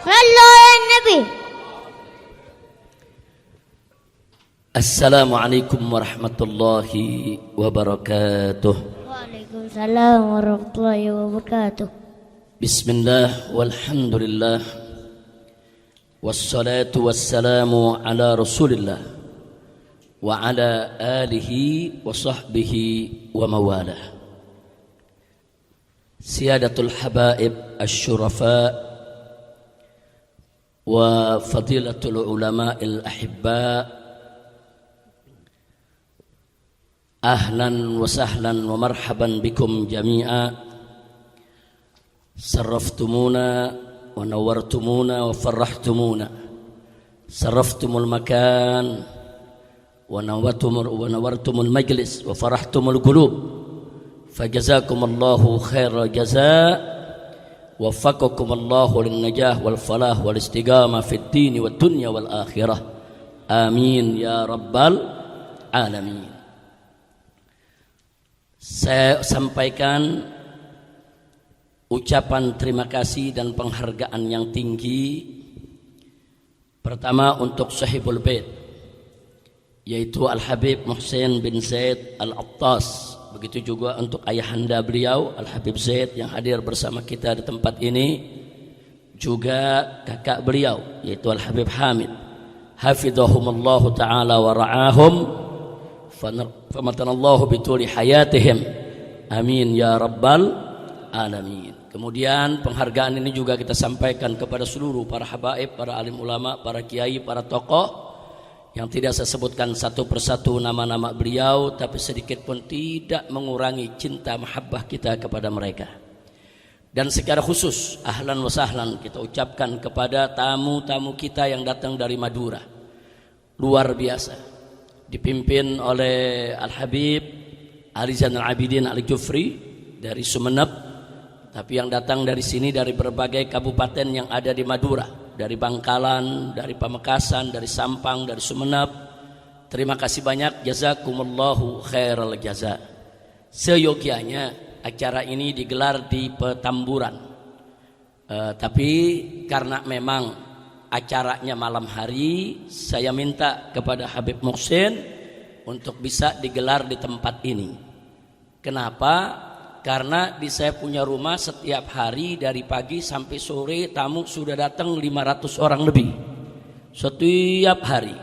صلوا على النبي. Assalamualaikum warahmatullahi wabarakatuh. Waalaikumsalam warahmatullahi wabarakatuh. Bismillah walhamdulillah wassalatu wassalamu ala rasulillah wa ala alihi wa sahbihi wa mawalah. Siyadatul habaib asyurafa wa fadilatul ulama'il ahibba, ahlan wa sahlan wa marhaban bikum jami'a. Sarraftumuna wa nawartumuna wa farrahtumuna, sarraftumul makan wa nawartumul majlis wa farahtumul qulub. Fajazakumullahu khairal jazaa, waffaqakumullahu lin najah wal falah wal istiqamah fid din wad dunya wal akhirah. Amin ya rabbal alamin. Saya sampaikan ucapan terima kasih dan penghargaan yang tinggi. Pertama untuk Sahibul Bait, yaitu Al-Habib Muhsin bin Zaid Al-Attas. Begitu juga untuk ayahanda beliau Al-Habib Zaid yang hadir bersama kita di tempat ini. Juga kakak beliau yaitu Al-Habib Hamid, hafidhahumullahu ta'ala wa ra'ahum, famatanallahu bituli hayatihim. Amin ya rabbal alamin. Kemudian penghargaan ini juga kita sampaikan kepada seluruh para habaib, para alim ulama, para kiai, para tokoh yang tidak saya sebutkan satu persatu nama-nama beliau, tapi sedikit pun tidak mengurangi cinta mahabbah kita kepada mereka. Dan secara khusus ahlan wa sahlan kita ucapkan kepada tamu-tamu kita yang datang dari Madura. Luar biasa, dipimpin oleh Al-Habib Ali Zainal Abidin Al-Jufri dari Sumeneb, tapi yang datang dari sini dari berbagai kabupaten yang ada di Madura, dari Bangkalan, dari Pamekasan, dari Sampang, dari Sumeneb. Terima kasih banyak, jazakumullahu khairal jaza. Seyogianya acara ini digelar di Petamburan, tapi karena memang acaranya malam hari, saya minta kepada Habib Muhsin untuk bisa digelar di tempat ini. Kenapa? Karena di saya punya rumah setiap hari dari pagi sampai sore tamu sudah datang 500 orang lebih setiap hari.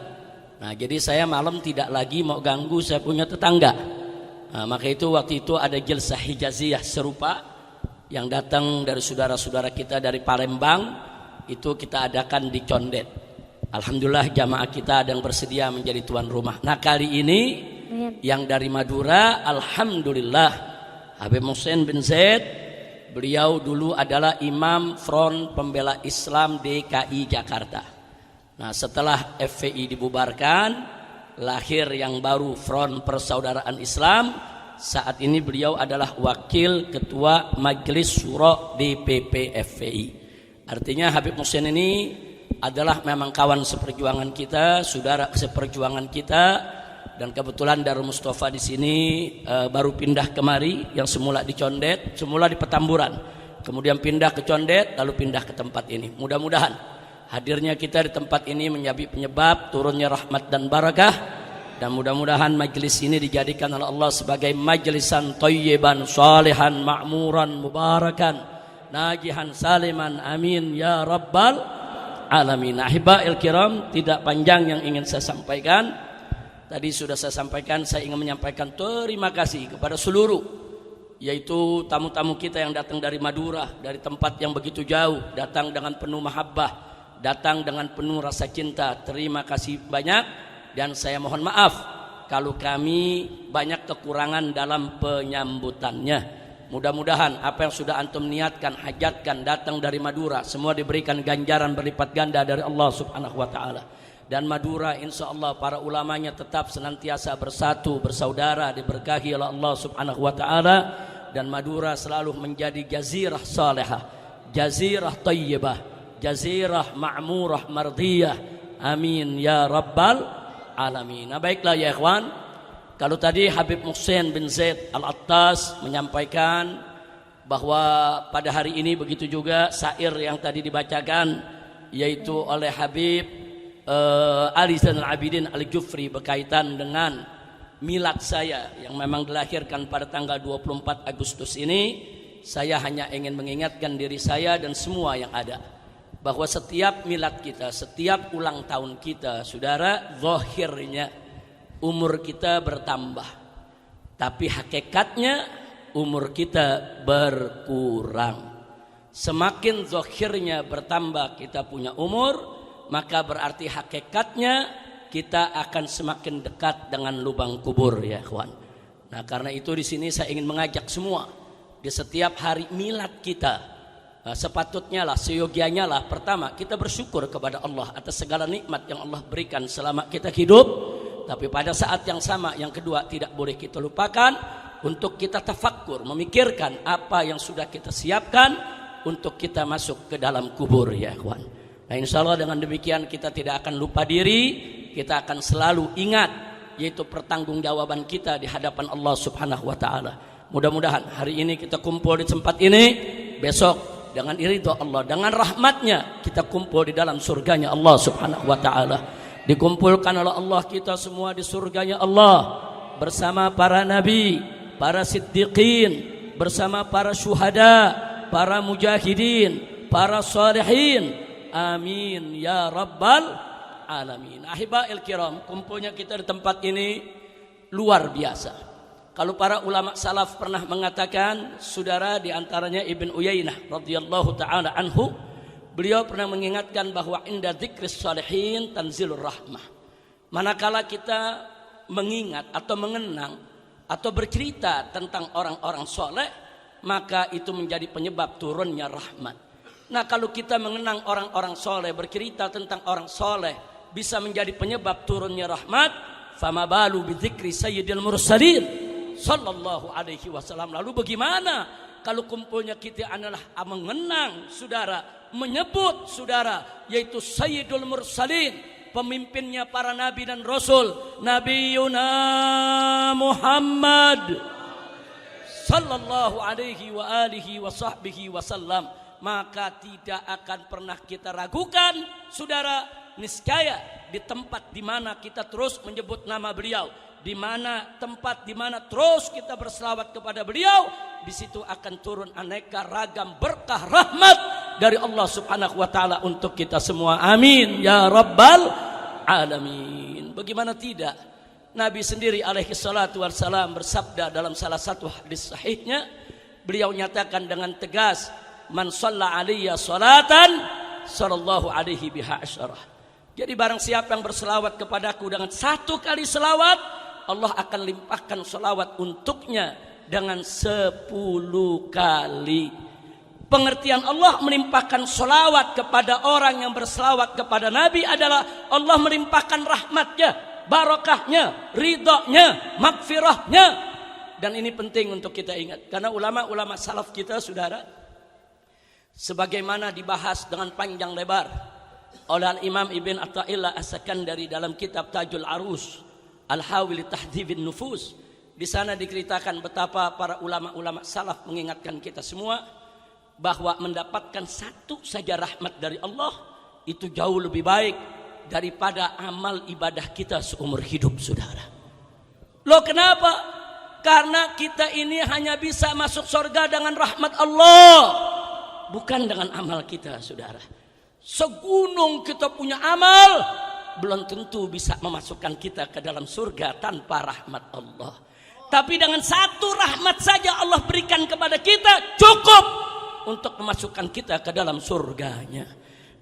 Nah, jadi saya malam tidak lagi mau ganggu saya punya tetangga. Nah, maka itu waktu itu ada jilsah hijaziyah serupa yang datang dari saudara-saudara kita dari Palembang, itu kita adakan di Condet. Alhamdulillah jamaah kita ada yang bersedia menjadi tuan rumah. Nah, kali ini yang dari Madura, alhamdulillah Habib Muhsin bin Zaid, beliau dulu adalah Imam Front Pembela Islam DKI Jakarta. Nah, setelah FPI dibubarkan, lahir yang baru Front Persaudaraan Islam. Saat ini beliau adalah Wakil Ketua Majelis Syuro DPP FPI. Artinya Habib Muhsin ini adalah memang kawan seperjuangan kita, saudara seperjuangan kita. Dan kebetulan Darul Mustafa di sini baru pindah kemari, yang semula di Condet, semula di Petamburan, kemudian pindah ke Condet, lalu pindah ke tempat ini. Mudah-mudahan hadirnya kita di tempat ini menjadi penyebab turunnya rahmat dan barakah, dan mudah-mudahan majelis ini dijadikan oleh Allah sebagai majlisan thayyiban, salihan, ma'muran, mubarakan, najihan, saliman, amin ya rabbal alamin. Ahiba'il kiram, tidak panjang yang ingin saya sampaikan. Tadi sudah saya sampaikan, saya ingin menyampaikan terima kasih kepada seluruh, yaitu tamu-tamu kita yang datang dari Madura, dari tempat yang begitu jauh, datang dengan penuh mahabbah, datang dengan penuh rasa cinta. Terima kasih banyak, dan saya mohon maaf kalau kami banyak kekurangan dalam penyambutannya. Mudah-mudahan apa yang sudah antum niatkan, hajatkan, datang dari Madura, semua diberikan ganjaran berlipat ganda dari Allah Subhanahu wa ta'ala. Dan Madura insya Allah para ulamanya tetap senantiasa bersatu, bersaudara, diberkahi oleh Allah Subhanahu wa ta'ala. Dan Madura selalu menjadi jazirah salihah, jazirah tayyibah, jazirah ma'murah mardiyah. Amin ya rabbal alamin. Nah, baiklah ya ikhwan, kalau tadi Habib Muhsin bin Zaid Al-Attas menyampaikan bahwa pada hari ini begitu juga syair yang tadi dibacakan yaitu oleh Habib Ali Zainal Abidin Al-Jufri berkaitan dengan milad saya yang memang dilahirkan pada tanggal 24 Agustus ini. Saya hanya ingin mengingatkan diri saya dan semua yang ada bahwa setiap milad kita, setiap ulang tahun kita, saudara, zahirnya umur kita bertambah, tapi hakikatnya umur kita berkurang. Semakin zahirnya bertambah kita punya umur, maka berarti hakikatnya kita akan semakin dekat dengan lubang kubur, ya kawan. Nah, karena itu di sini saya ingin mengajak semua di setiap hari milad kita, sepatutnya lah, seyogianya lah, pertama kita bersyukur kepada Allah atas segala nikmat yang Allah berikan selama kita hidup. Tapi pada saat yang sama, yang kedua, tidak boleh kita lupakan untuk kita tafakkur, memikirkan apa yang sudah kita siapkan untuk kita masuk ke dalam kubur, ya kawan. Nah, insya Allah dengan demikian kita tidak akan lupa diri, kita akan selalu ingat yaitu pertanggungjawaban kita di hadapan Allah Subhanahu wa taala. Mudah-mudahan hari ini kita kumpul di tempat ini, besok dengan ridha Allah, dengan rahmatnya kita kumpul di dalam surganya Allah Subhanahu wa taala. Dikumpulkan oleh Allah kita semua di surganya Allah bersama para nabi, para siddiqin, bersama para syuhada, para mujahidin, para salihin. Amin ya rabbal alamin. Ahibail kiram, kumpulnya kita di tempat ini luar biasa. Kalau para ulama salaf pernah mengatakan, saudara, di antaranya Ibn Uyainah radhiyallahu taala anhu, beliau pernah mengingatkan bahwa inda dzikris salihin tanzilur rahmah. Manakala kita mengingat atau mengenang atau bercerita tentang orang-orang soleh, maka itu menjadi penyebab turunnya rahmat. Nah, kalau kita mengenang orang-orang soleh, bercerita tentang orang soleh, bisa menjadi penyebab turunnya rahmat. Fama balu bidzikri sayyidil mursalin sallallahu alaihi wasallam. Lalu bagaimana kalau kumpulnya kita adalah mengenang, saudara, menyebut, saudara, yaitu sayyidul mursalin, pemimpinnya para nabi dan rasul, Nabiyuna Muhammad sallallahu alaihi wa alihi wa sahbihi wasallam, maka tidak akan pernah kita ragukan, saudara, niscaya di tempat di mana kita terus menyebut nama beliau, di mana tempat di mana terus kita berselawat kepada beliau, di situ akan turun aneka ragam berkah rahmat dari Allah Subhanahu wa taala untuk kita semua. Amin ya rabbal alamin. Bagaimana tidak? Nabi sendiri alaihi salatu wassalam bersabda dalam salah satu hadis sahihnya, beliau nyatakan dengan tegas, man shalla alayya salatan sallallahu alaihi biha asyarah. Jadi barang siapa yang berselawat kepadaku dengan satu kali selawat, Allah akan limpahkan selawat untuknya dengan 10 kali. Pengertian Allah melimpahkan selawat kepada orang yang berselawat kepada Nabi adalah Allah melimpahkan rahmatnya, barakahnya, ridhonya, magfirahnya. Dan ini penting untuk kita ingat, karena ulama-ulama salaf kita, saudara, sebagaimana dibahas dengan panjang lebar oleh Imam Ibn Atha'illah As-Sakandari dalam kitab Tajul Arus Al-Hawi li Tahdhibin Nufus. Di sana diceritakan betapa para ulama-ulama salaf mengingatkan kita semua bahwa mendapatkan satu saja rahmat dari Allah itu jauh lebih baik daripada amal ibadah kita seumur hidup, saudara. Loh, kenapa? Karena kita ini hanya bisa masuk surga dengan rahmat Allah, bukan dengan amal kita, saudara. Segunung kita punya amal, belum tentu bisa memasukkan kita ke dalam surga tanpa rahmat Allah. Tapi dengan satu rahmat saja Allah berikan kepada kita, cukup untuk memasukkan kita ke dalam surganya.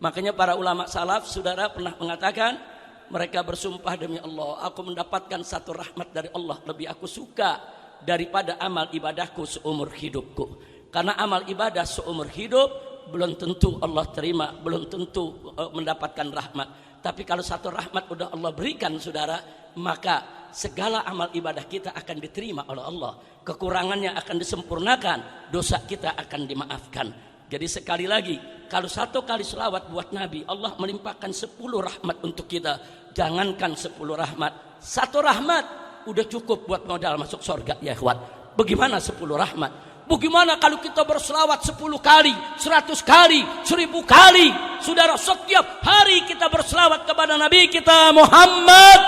Makanya para ulama salaf, saudara, pernah mengatakan, mereka bersumpah, demi Allah, aku mendapatkan satu rahmat dari Allah lebih aku suka daripada amal ibadahku seumur hidupku. Karena amal ibadah seumur hidup belum tentu Allah terima, belum tentu mendapatkan rahmat. Tapi kalau satu rahmat udah Allah berikan, saudara, maka segala amal ibadah kita akan diterima oleh Allah. Kekurangannya akan disempurnakan, dosa kita akan dimaafkan. Jadi sekali lagi, kalau satu kali selawat buat Nabi, Allah melimpahkan 10 rahmat untuk kita. Jangankan 10 rahmat, satu rahmat udah cukup buat modal masuk surga, ya ikhwan. Bagaimana 10 rahmat? Bagaimana kalau kita berselawat 10 kali, 100 kali, 1000 kali? Saudara, setiap hari kita berselawat kepada Nabi kita Muhammad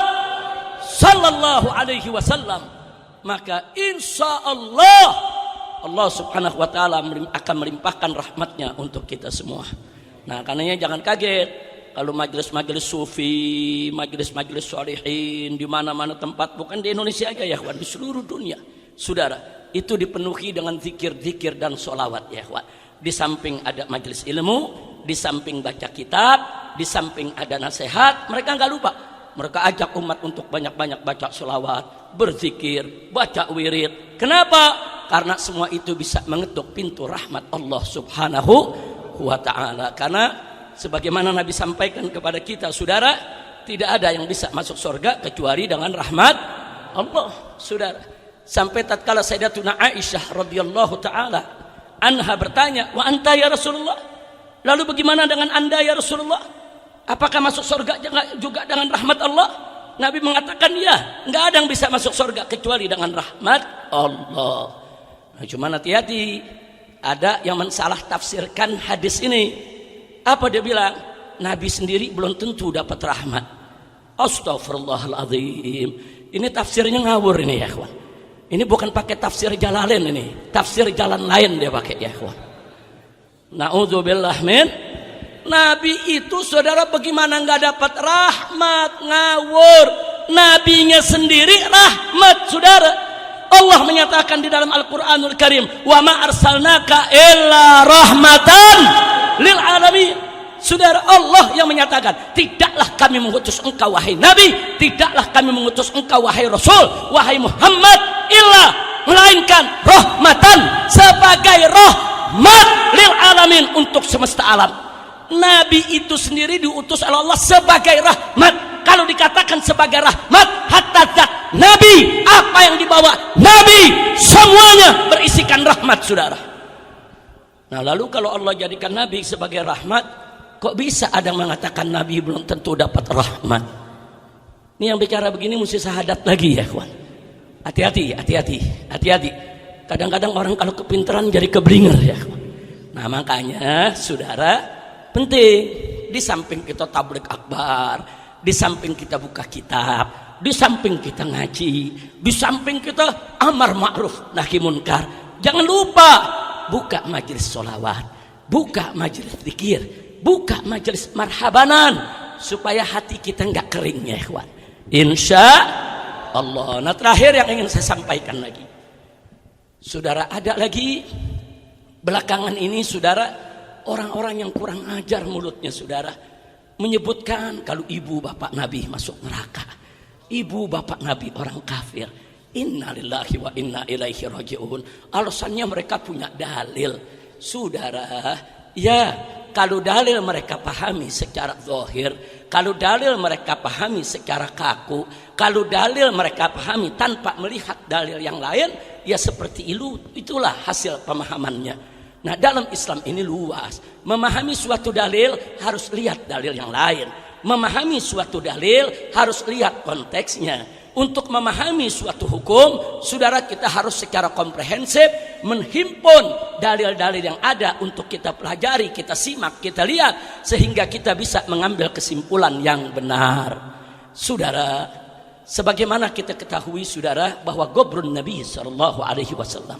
sallallahu alaihi wasallam, maka insya Allah subhanahu wa ta'ala akan melimpahkan rahmatnya untuk kita semua. Nah, karenanya jangan kaget kalau majelis-majelis sufi, majelis-majelis sholihin di mana-mana tempat, bukan di Indonesia aja ya kawan, di seluruh dunia, saudara, itu dipenuhi dengan zikir-zikir dan sholawat ya kawan. Di samping ada majelis ilmu, di samping baca kitab, di samping ada nasihat, mereka nggak lupa. Mereka ajak umat untuk banyak-banyak baca sholawat, berzikir, baca wirid. Kenapa? Karena semua itu bisa mengetuk pintu rahmat Allah subhanahu wa ta'ala. Karena sebagaimana Nabi sampaikan kepada kita, saudara, tidak ada yang bisa masuk surga kecuali dengan rahmat Allah, saudara. Sampai tatkala Sayyidatuna Aisyah radhiyallahu ta'ala anha bertanya, wa anta ya Rasulullah, lalu bagaimana dengan anda ya Rasulullah, apakah masuk surga juga dengan rahmat Allah? Nabi mengatakan ya, nggak ada yang bisa masuk surga kecuali dengan rahmat Allah. Nah, cuma hati-hati, ada yang mensalah tafsirkan hadis ini. Apa dia bilang? Nabi sendiri belum tentu dapat rahmat. Astaghfirullahaladzim. Ini tafsirnya ngawur ini ya kawan. Ini bukan pakai tafsir Jalalain, ini tafsir jalan lain dia pakai ya kawan. Na'udzubillah min. Nabi itu saudara bagaimana nggak dapat rahmat? Ngawur. Nabinya sendiri rahmat, saudara. Allah menyatakan di dalam Al-Quranul Karim, wa ma arsalnaka illa rahmatan lil alamin. Saudara, Allah yang menyatakan, tidaklah kami mengutus engkau wahai Nabi, tidaklah kami mengutus engkau wahai Rasul, wahai Muhammad, illa melainkan rahmatan, sebagai rahmat lil alamin, untuk semesta alam. Nabi itu sendiri diutus oleh Allah sebagai rahmat. Kalau dikatakan sebagai rahmat, hatta zat Nabi, apa yang dibawa Nabi semuanya berisikan rahmat, saudara. Nah, lalu kalau Allah jadikan Nabi sebagai rahmat, kok bisa ada yang mengatakan Nabi belum tentu dapat rahmat? Ini yang bicara begini mesti syahadat lagi ya kawan. Hati-hati. Kadang-kadang orang kalau kepintaran jadi keblinger ya kawan. Nah, makanya saudara, penting di samping kita tabligh akbar, di samping kita buka kitab, di samping kita ngaji, di samping kita amar ma'ruf nahi munkar, jangan lupa buka majelis sholawat, buka majelis zikir, buka majelis marhabanan, supaya hati kita nggak kering ya ikhwan, insya Allah. Nah, terakhir yang ingin saya sampaikan lagi, saudara, ada lagi belakangan ini saudara, orang-orang yang kurang ajar mulutnya saudara, menyebutkan kalau ibu bapak Nabi masuk neraka, ibu bapak Nabi orang kafir. Innalillahi wa inna ilaihi raji'un. Alasannya mereka punya dalil, saudara. Ya, kalau dalil mereka pahami secara zahir, kalau dalil mereka pahami secara kaku, kalau dalil mereka pahami tanpa melihat dalil yang lain, ya seperti itulah hasil pemahamannya. Nah, dalam Islam ini luas. Memahami suatu dalil harus lihat dalil yang lain. Memahami suatu dalil harus lihat konteksnya. Untuk memahami suatu hukum, saudara, kita harus secara komprehensif menghimpun dalil-dalil yang ada untuk kita pelajari, kita simak, kita lihat, sehingga kita bisa mengambil kesimpulan yang benar. Saudara, sebagaimana kita ketahui saudara, bahwa kuburun Nabi SAW,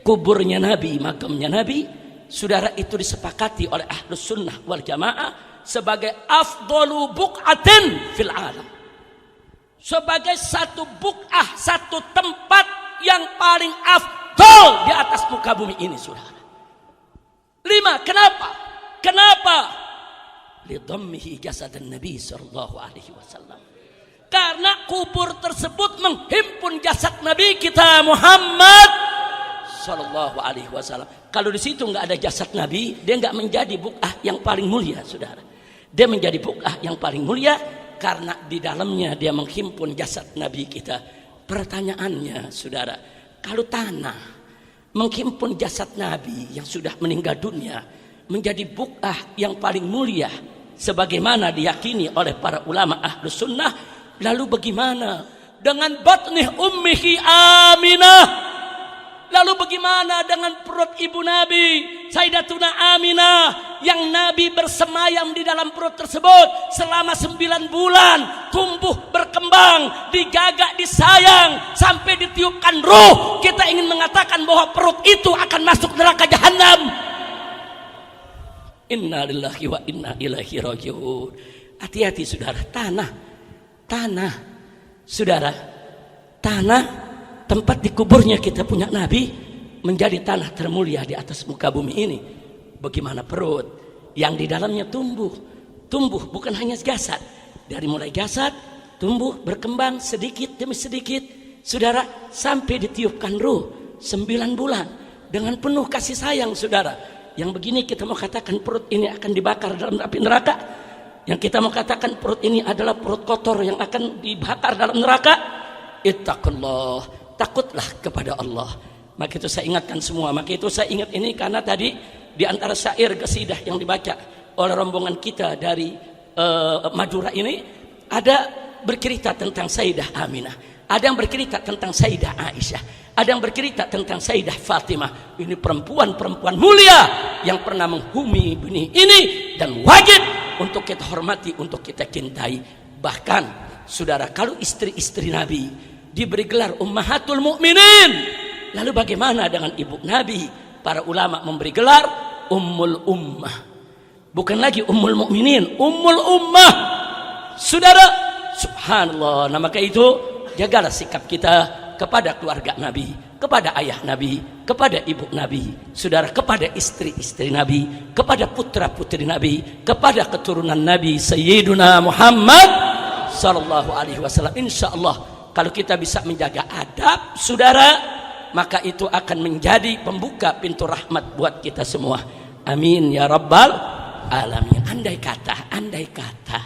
kuburnya Nabi, makamnya Nabi, saudara, itu disepakati oleh Ahlus Sunnah wal Jamaah sebagai afdalu buq'atin fil alam, sebagai satu buk'ah, satu tempat yang paling afdal di atas muka bumi ini, saudara. 5. Kenapa? Lidhammihi jasadan Nabi sallallahu alaihi wasallam. Karena kubur tersebut menghimpun jasad Nabi kita Muhammad sallallahu alaihi wasallam. Kalau di situ nggak ada jasad Nabi, dia nggak menjadi buk'ah yang paling mulia, saudara. Dia menjadi buk'ah yang paling mulia karena di dalamnya dia menghimpun jasad Nabi kita. Pertanyaannya saudara, kalau tanah menghimpun jasad Nabi yang sudah meninggal dunia menjadi buk'ah yang paling mulia sebagaimana diyakini oleh para ulama Ahlus Sunnah, lalu bagaimana dengan batnih ummihi Aminah Lalu bagaimana dengan perut ibu Nabi Sayyidatuna Aminah yang Nabi bersemayam di dalam perut tersebut selama 9 bulan, tumbuh berkembang, digagak disayang sampai ditiupkan ruh. Kita ingin mengatakan bahwa perut itu akan masuk neraka jahanam. Inna lillahi wa inna ilaihi raji'un. Hati-hati saudara, tanah saudara, tanah tempat dikuburnya kita punya Nabi menjadi tanah termulia di atas muka bumi ini. Bagaimana perut yang di dalamnya tumbuh bukan hanya jasad, dari mulai jasad tumbuh berkembang sedikit demi sedikit saudara, sampai ditiupkan ruh 9 bulan dengan penuh kasih sayang saudara. Yang begini kita mau katakan perut ini akan dibakar dalam api neraka? Yang kita mau katakan perut ini adalah perut kotor yang akan dibakar dalam neraka? Ittaqullah, takutlah kepada Allah. Maka itu saya ingatkan semua. Maka itu saya ingat ini karena tadi di antara syair qasidah yang dibaca oleh rombongan kita dari Madura ini ada bercerita tentang Sayyidah Aminah, ada yang bercerita tentang Sayyidah Aisyah, ada yang bercerita tentang Sayyidah Fatimah. Ini perempuan-perempuan mulia yang pernah menghuni bumi ini dan wajib untuk kita hormati, untuk kita cintai. Bahkan saudara, kalau istri-istri Nabi diberi gelar Ummahatul Mukminin, lalu bagaimana dengan ibu Nabi? Para ulama memberi gelar Ummul Ummah. Bukan lagi Ummul Mukminin, Ummul Ummah. Saudara, subhanallah. Nah maka itu jagalah sikap kita kepada keluarga Nabi, kepada ayah Nabi, kepada ibu Nabi, saudara, kepada istri-istri Nabi, kepada putra-putri Nabi, kepada keturunan Nabi Sayyiduna Muhammad sallallahu alaihi wasallam. Insyaallah kalau kita bisa menjaga adab saudara, maka itu akan menjadi pembuka pintu rahmat buat kita semua. Amin ya rabbal alamin. Andai kata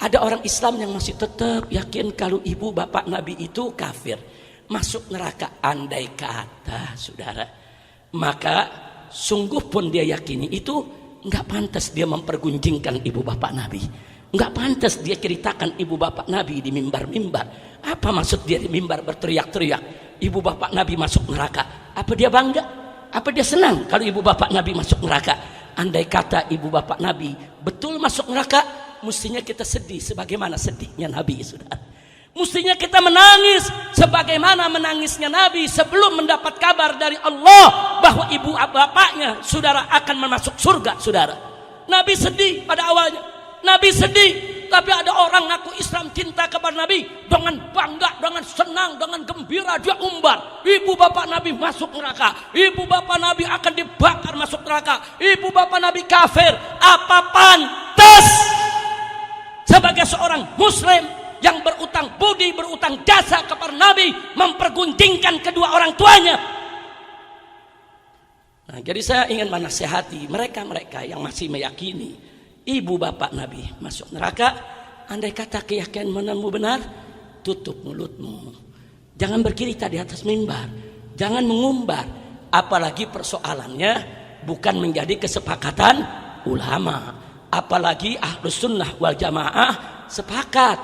ada orang Islam yang masih tetap yakin kalau ibu bapak Nabi itu kafir, masuk neraka, andai kata saudara, maka sungguh pun dia yakini itu enggak pantas dia mempergunjingkan ibu bapak Nabi, enggak pantas dia ceritakan ibu bapak Nabi di mimbar-mimbar. Apa maksud dia di mimbar berteriak-teriak ibu bapak Nabi masuk neraka? Apa dia bangga? Apa dia senang kalau ibu bapak Nabi masuk neraka? Andai kata ibu bapak Nabi betul masuk neraka, mestinya kita sedih sebagaimana sedihnya Nabi saudara. Mestinya kita menangis sebagaimana menangisnya Nabi sebelum mendapat kabar dari Allah bahwa ibu bapaknya saudara akan masuk surga saudara. Nabi sedih pada awalnya, Nabi sedih, tapi ada orang ngaku Islam cinta kepada Nabi dengan bangga, dengan senang, dengan gembira dia umbar. Ibu bapak Nabi masuk neraka, ibu bapak Nabi akan dibakar masuk neraka, ibu bapak Nabi kafir. Apa pantas sebagai seorang muslim yang berutang budi, berutang jasa kepada Nabi, mempergunjingkan kedua orang tuanya? Nah, jadi saya ingin menasihati mereka-mereka yang masih meyakini ibu bapak Nabi masuk neraka. Andai kata keyakinanmu benar, tutup mulutmu. Jangan bercerita di atas mimbar, jangan mengumbar. Apalagi persoalannya bukan menjadi kesepakatan ulama. Apalagi Ahlus Sunnah wal Jamaah sepakat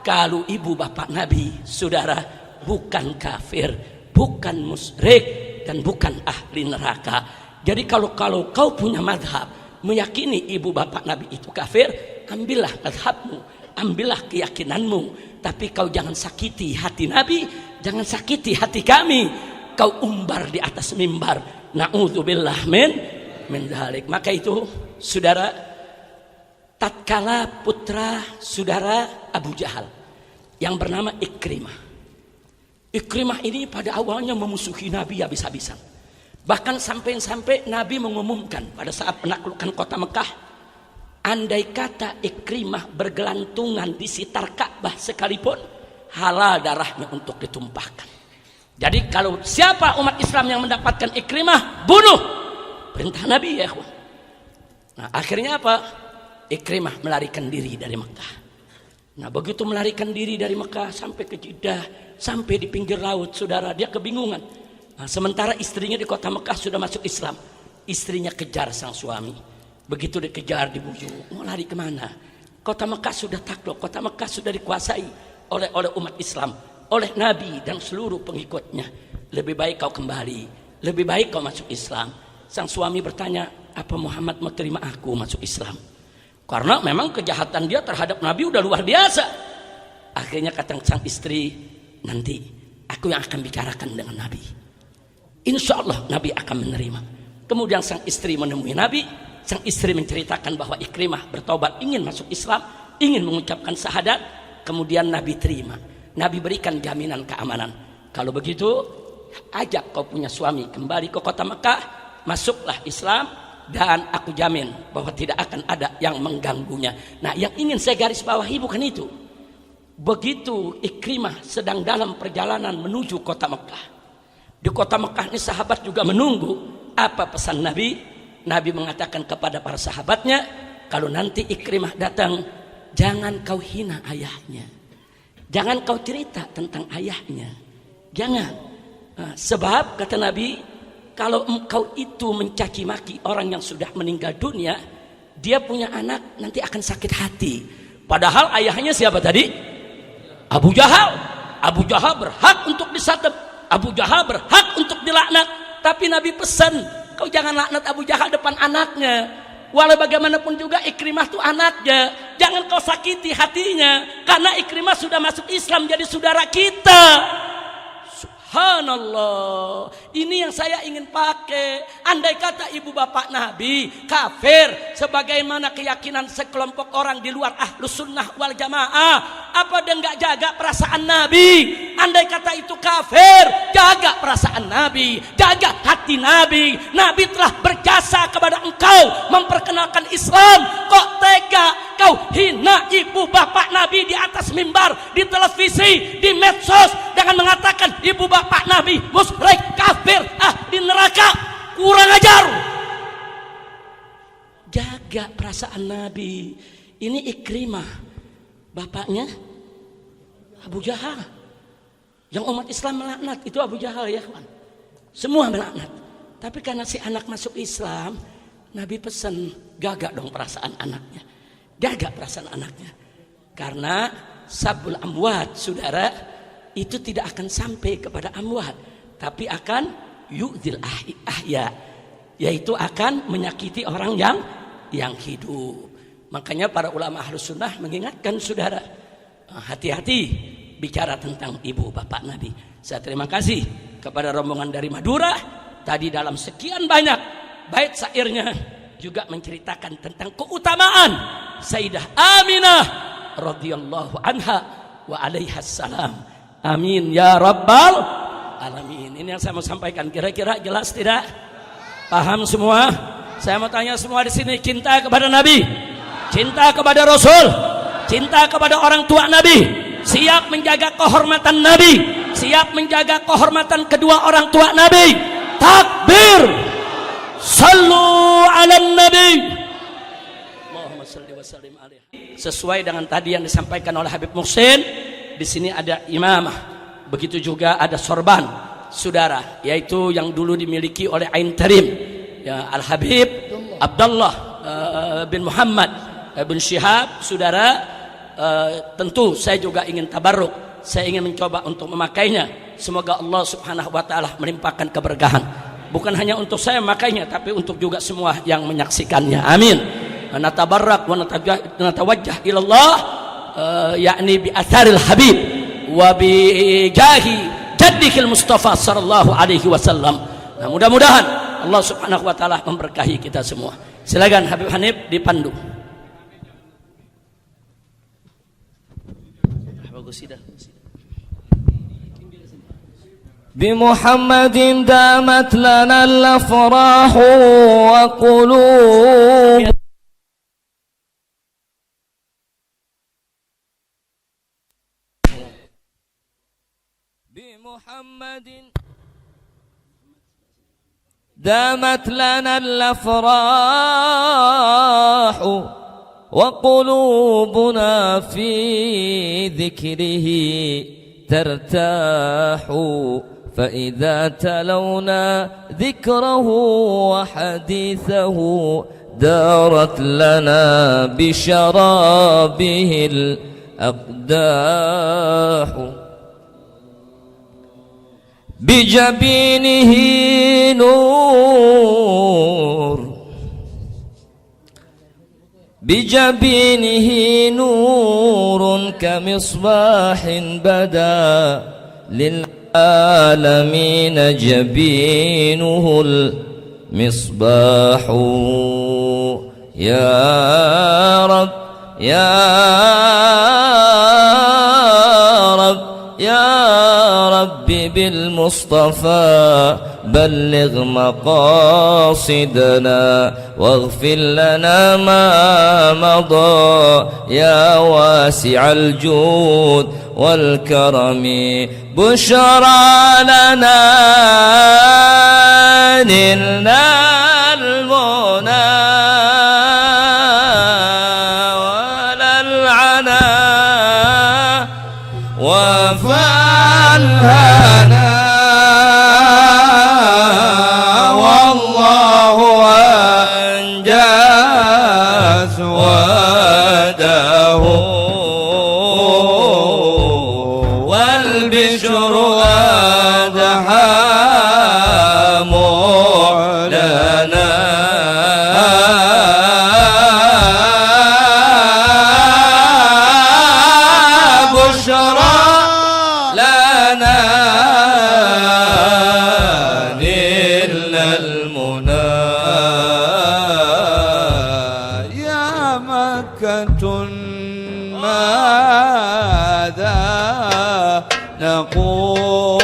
kalau ibu bapak Nabi saudara bukan kafir, bukan musyrik, dan bukan ahli neraka. Jadi kalau kau punya madhab meyakini ibu bapak Nabi itu kafir, ambillah madhabmu, ambillah keyakinanmu. Tapi kau jangan sakiti hati Nabi, jangan sakiti hati kami. Kau umbar di atas mimbar, na'udzubillah min dzalik. Maka itu saudara, tatkala putra saudara Abu Jahal yang bernama Ikrimah. Ikrimah ini pada awalnya memusuhi Nabi habis-habisan. Bahkan sampai Nabi mengumumkan pada saat penaklukan kota Mekah, andai kata Ikrimah bergelantungan di sekitar Ka'bah sekalipun, halal darahnya untuk ditumpahkan. Jadi kalau siapa umat Islam yang mendapatkan Ikrimah, bunuh. Perintah Nabi ya. Nah akhirnya apa? Ikrimah melarikan diri dari Mekah. Nah begitu melarikan diri dari Mekah sampai ke Jeddah, sampai di pinggir laut saudara, dia kebingungan. Nah, sementara istrinya di kota Mekah sudah masuk Islam, istrinya kejar sang suami. Begitu dikejar, dibujuk, mau lari kemana? Kota Mekah sudah takluk, kota Mekah sudah dikuasai oleh umat Islam, oleh Nabi dan seluruh pengikutnya. Lebih baik kau kembali lebih baik kau masuk Islam. Sang suami bertanya, apa Muhammad mau terima aku masuk Islam? Karena memang kejahatan dia terhadap Nabi udah luar biasa. Akhirnya kata sang istri, nanti aku yang akan bicarakan dengan Nabi. Insya Allah Nabi akan menerima. Kemudian sang istri menemui Nabi. Sang istri menceritakan bahwa Ikrimah bertobat, ingin masuk Islam, ingin mengucapkan syahadat. Kemudian Nabi terima. Nabi berikan jaminan keamanan. Kalau begitu, ajak kau punya suami kembali ke kota Mekah, masuklah Islam, dan aku jamin bahwa tidak akan ada yang mengganggunya. Nah, yang ingin saya garis bawahi bukan itu. Begitu Ikrimah sedang dalam perjalanan menuju kota Mekah, di kota Mekah ini sahabat juga menunggu. Apa pesan Nabi? Nabi mengatakan kepada para sahabatnya, kalau nanti Ikrimah datang, jangan kau hina ayahnya, jangan kau cerita tentang ayahnya, jangan. Sebab kata Nabi, kalau engkau itu mencaci maki orang yang sudah meninggal dunia, dia punya anak nanti akan sakit hati. Padahal ayahnya siapa tadi? Abu Jahal. Abu Jahal berhak untuk disadap, Abu Jahal berhak untuk dilaknat. Tapi Nabi pesan, kau jangan laknat Abu Jahal depan anaknya. Walau bagaimanapun juga Ikrimah itu anaknya, jangan kau sakiti hatinya, karena Ikrimah sudah masuk Islam jadi saudara kita. Subhanallah, ini yang saya ingin pakai. Andai kata ibu bapak Nabi kafir, sebagaimana keyakinan sekelompok orang di luar Ahlus Sunnah wal Jamaah, apa dia nggak jaga perasaan Nabi? Andai kata itu kafir, jaga perasaan Nabi, jaga hati Nabi. Nabi telah berjasa kepada engkau memperkenalkan Islam, kok tega kau hina ibu bapak Nabi di atas mimbar, di televisi, di medsos, dengan mengatakan ibu bapak Nabi musyrik, kafir, di neraka. Kurang ajar. Jaga perasaan Nabi. Ini Ikrimah, bapaknya Abu Jahal. Yang umat Islam melaknat itu Abu Jahal, ya kawan. Semua melaknat. Tapi karena si anak masuk Islam, Nabi pesan, jaga dong perasaan anaknya, jaga perasaan anaknya. Karena sabul amwat, saudara, itu tidak akan sampai kepada amwat, tapi akan yu'dzil ahya, yaitu akan menyakiti orang yang hidup. Makanya para ulama Ahlus Sunnah mengingatkan saudara, hati-hati bicara tentang ibu bapak Nabi. Saya terima kasih kepada rombongan dari Madura. Tadi dalam sekian banyak bait syairnya juga menceritakan tentang keutamaan Sayyidah Aminah radhiyallahu anha wa alaihas salam. Amin ya rabbal alamin. Ini yang saya mau sampaikan. Kira-kira jelas tidak? Paham semua? Saya mau tanya semua di sini, cinta kepada Nabi, cinta kepada Rasul, cinta kepada orang tua Nabi, siap menjaga kehormatan Nabi, siap menjaga kehormatan kedua orang tua Nabi. Takbir. Sallu ala Nabi. Allahumma salli wa sallim alaihi. Sesuai dengan tadi yang disampaikan oleh Habib Muhsin, di sini ada imamah, begitu juga ada sorban, saudara, yaitu yang dulu dimiliki oleh Ain Tarim, ya, Al Habib Abdullah bin Muhammad bin Syihab, saudara. Tentu saya juga ingin tabarruk, saya ingin mencoba untuk memakainya. Semoga Allah Subhanahu wa taala melimpahkan keberkahan, bukan hanya untuk saya memakainya, tapi untuk juga semua yang menyaksikannya. Amin. Natabarrak wa natawajjah ila Allah, yakni bi atharil habib wa bi jahi jaddikil Mustafa sallallahu alaihi wasallam. Nah, mudah-mudahan Allah Subhanahu wa taala memberkahi kita semua. Silakan Habib Hanif dipandu. بمحمد دامت لنا الأفراح وقلوب بمحمد دامت لنا الأفراح وقلوبنا في ذكره ترتاح فإذا تلونا ذكره وحديثه دارت لنا بشرابه الأقداح بجبينه نور، بجبينه نور كمصباح بدا للعالمين جبينه المصباح. يا رب يا رب يا ربي بالمصطفى بلغ مقاصدنا واغفر لنا ما مضى يا واسع الجود والكرم. بشرى لنا نلنا المنى ولا العنا وفالهنا والله أنجاز وده والبشر أدحى معلنا. بشرى لنا نلنا المنى. يا مكة ماذا نقول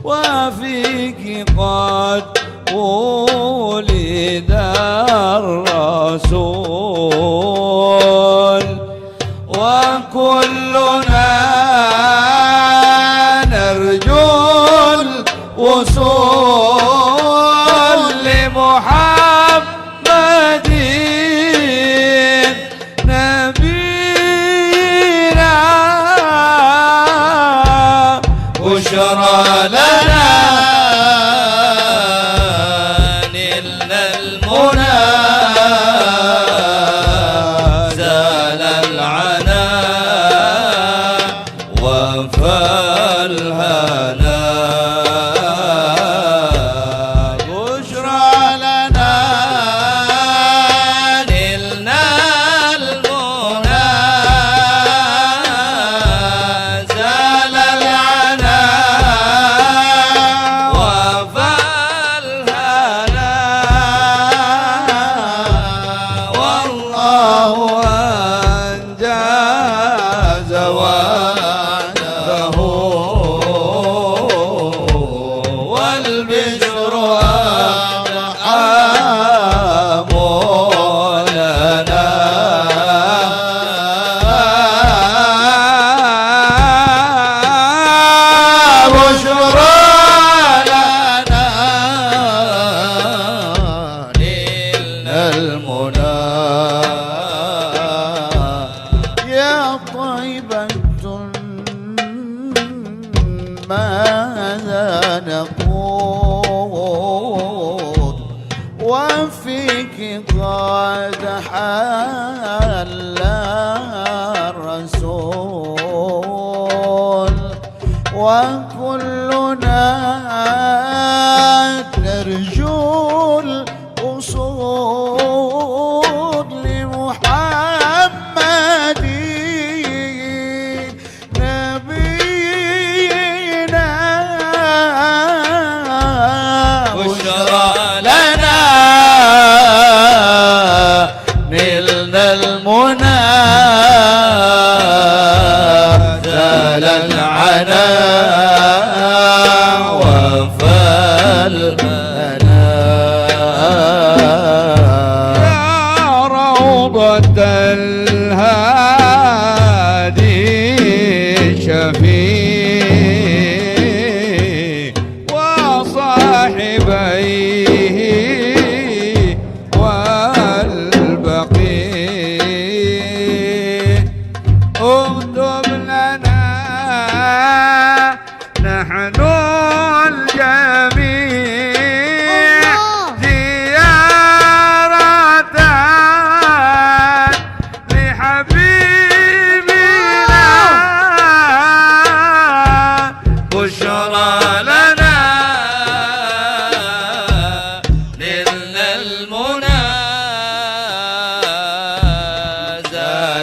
وفيك قد ولد الرسول وكلنا نرجو الوصول لمحمد نبينا. بشرى لنا نلنا المنى زال العنا وفالهنا. بشرى لنا نلنا المنى زال العنا وفالهنا والله أنجاز وعده والبشر أرحم لنا. بشرى لنا نلنا المنى. يا طيبة ماذا نقول وفيك قد حل الرسول وكلنا نرجو الوصول لمحمد نبينا. بشرى لنا نلنا المنى زال العنا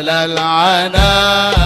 على العنان